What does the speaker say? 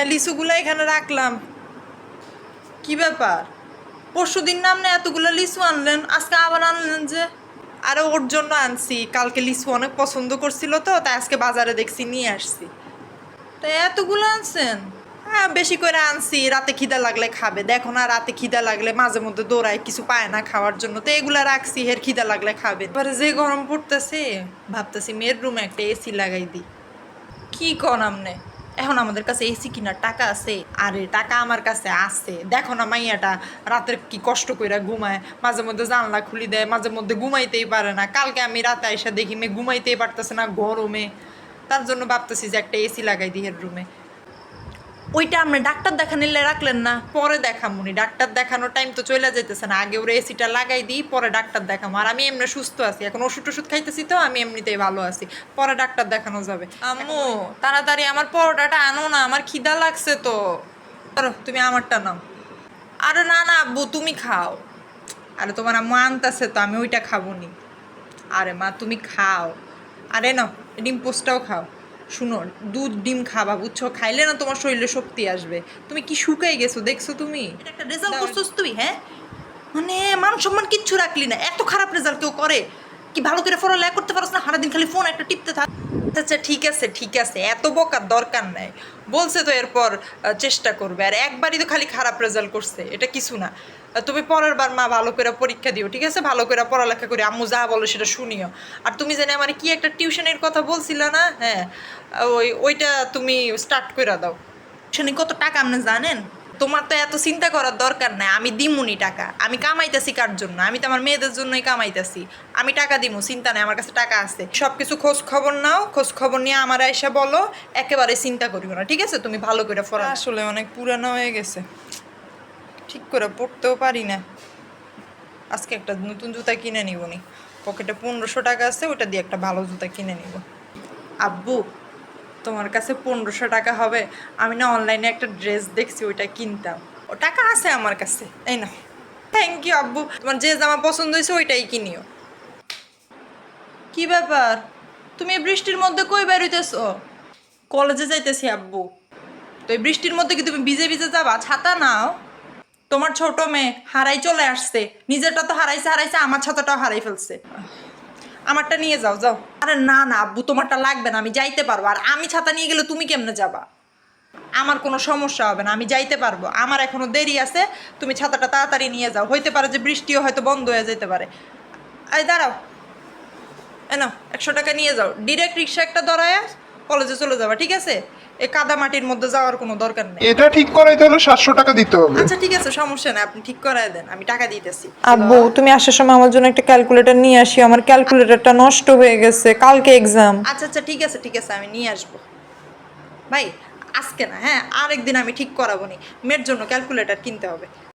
লিচুগুলো এখানে রাখলাম। কি ব্যাপার, পরশুদিন না আপনি এতগুলো লিচু আনলেন, আজকে আবার আনলেন যে? আরে ওর জন্য আনছি, কালকে লিচু অনেক পছন্দ করছিল তো, তাই আজকে বাজারে দেখছি নিয়ে আসছি। তাই এতগুলো আনছেন? হ্যাঁ, বেশি করে আনছি, রাতে খিদা লাগলে খাবে। দেখো না, রাতে খিদা লাগলে মাঝে মধ্যে দৌড়ায়, কিছু পায় না খাওয়ার জন্য, তো এগুলা রাখছি, হের খিদা লাগলে খাবে। এবারে যে গরম পড়তেছে, ভাবতেছি মেয়ের রুমে একটা এসি লাগাই দিই। কি কন আমনে? এখন আমাদের কাছে এসি কিনার টাকা আছে? আরে টাকা আমার কাছে আছে, দেখো না মাইয়াটা রাতের কি কষ্ট কইরা ঘুমায়, মাঝে মধ্যে জানলা খুলি দেয়, মাঝে মধ্যে ঘুমাইতেই পারে না। কালকে আমি রাতে আইসা দেখি মেয়ে ঘুমাইতেই পারতেছে না গরমে। তার জন্য ভাবতেছি যে একটা এসি লাগাই দিই এর রুমে। ওইটা আপনি ডাক্তার দেখানিলে রাখলেন না? পরে দেখামুনি, ডাক্তার দেখানোর টাইম তো চলে যাইতেছে না, আগে ওরা এসিটা লাগাই দিই, পরে ডাক্তার দেখামো। আর আমি এমনি সুস্থ আছি, এখন ওষুধ টষুধ খাইতেছি, তো আমি এমনিতেই ভালো আছি, পরে ডাক্তার দেখানো যাবে। আম্মু তাড়াতাড়ি আমার পরোটাটা আনো না, আমার খিদা লাগছে তো। ধরো, তুমি আমারটা নাও। আরে না না আব্বু, তুমি খাও। আরে তোমার আম্মু আনতাছে তো, আমি ওইটা খাবো নি। আরে মা, তুমি খাও। আরে নাও, ডিম পোস্টটাও খাও। শুনো, দুধ ডিম খাবা, বুঝছো? খাইলে না তোমার শরীরে শক্তি আসবে। তুমি কি শুকাই গেছো দেখছো তুমি? এটা একটা রেজাল্ট করছস তুই, হ্যাঁ? মানে মান সম্মান কিচ্ছু রাখলি না, এত খারাপ রেজাল্ট কেউ করে? কি ভালো করে পড়ালেখা করতে পারছ না? সারাদিন খালি ফোন একটা টিপতে থাক। আচ্ছা ঠিক আছে ঠিক আছে, এত বকার দরকার নাই। বলছে তো এরপর চেষ্টা করবে, আর একবারই তো খালি খারাপ রেজাল্ট করছে, এটা কিছু না। তুমি পরের বার মা ভালো করে পরীক্ষা দিও, ঠিক আছে? ভালো করে পড়ালেখা করি, আম্মু যা বলো সেটা শুনিও। আর তুমি জানি আমার কি একটা টিউশনের কথা বলছিলে না? হ্যাঁ, ওইটা তুমি স্টার্ট করে দাও। টিউশনি কত টাকা আপনি জানেন? তোমার তো এত চিন্তা করার দরকার নাই, আমি দিমুনি টাকা। আমি কামাইতেছি কার জন্য? আমি তো আমার মেয়েদের জন্যই কামাইতেছি। আমি টাকা দিমু, চিন্তা নেই, আমার কাছে টাকা আছে। সব কিছু খোঁজ খবর নাও, খোঁজ খবর নিয়ে আমার এসে বলো, একেবারে চিন্তা করিও না, ঠিক আছে? তুমি ভালো করে পড়া। আসলে অনেক পুরানো হয়ে গেছে, ঠিক করে পড়তেও পারি না। আজকে একটা নতুন জুতা কিনে নিব নি, পকেটে 1500 টাকা আছে, ওটা দিয়ে একটা ভালো জুতা কিনে নিব। আব্বু, তোমার কাছে 1500 টাকা হবে? আমি না অনলাইনে একটা ড্রেস দেখছি, ওইটা কিনতাম। ও টাকা আছে আমার কাছে, এই না। থ্যাংক ইউ আব্বু, তোমার যে জামা পছন্দ হয়েছে ওইটাই কিনিও। কি ব্যাপার, তুমি এই বৃষ্টির মধ্যে কই বেরোইতেছো? কলেজে যাইতেছি আব্বু। তো এই বৃষ্টির মধ্যে কি তুমি ভিজে ভিজে যাবা? ছাতা নাও। তোমার ছোট মেয়ে হারাই চলে আসছে, নিজেরটা তো হারাইছে হারাইছে, আমার ছাতাটাও হারাই ফেলছে। আমারটা নিয়ে যাও যাও। আরে না না আব্বু, তোমারটা লাগবে না, আমি যাইতে পারবো। আর আমি ছাতা নিয়ে গেলে তুমি কেমনে যাবা? আমার কোনো সমস্যা হবে না, আমি যাইতে পারবো, আমার এখনো দেরি আছে। তুমি ছাতাটা তাড়াতাড়ি নিয়ে যাও, হইতে পারে যে বৃষ্টিও হয়তো বন্ধ হয়ে যেতে পারে। আরে দাঁড়াও, নাও 100 টাকা নিয়ে যাও, ডিরেক্ট রিক্সা একটা ধরায় কলেজে চলে যাবা, ঠিক আছে? এই কাদা মাটির মধ্যে যাওয়ার কোনো দরকার নেই। এটা ঠিক করাইতে হলে 700 টাকা দিতে হবে। আচ্ছা ঠিক আছে, সমস্যা নেই, আপনি ঠিক করায় দেন, আমি টাকা দিতেছি। আব্বু, তুমি আসার সময় আমার জন্য একটা ক্যালকুলেটর নিয়ে আসি, আমার ক্যালকুলেটরটা নষ্ট হয়ে গেছে, কালকে এক্সাম। আচ্ছা আচ্ছা ঠিক আছে ঠিক আছে, আমি নিয়ে আসবো। ভাই, আজকে না, হ্যাঁ আরেকদিন আমি ঠিক করাবো নি, মেয়ের জন্য ক্যালকুলেটর কিনতে হবে।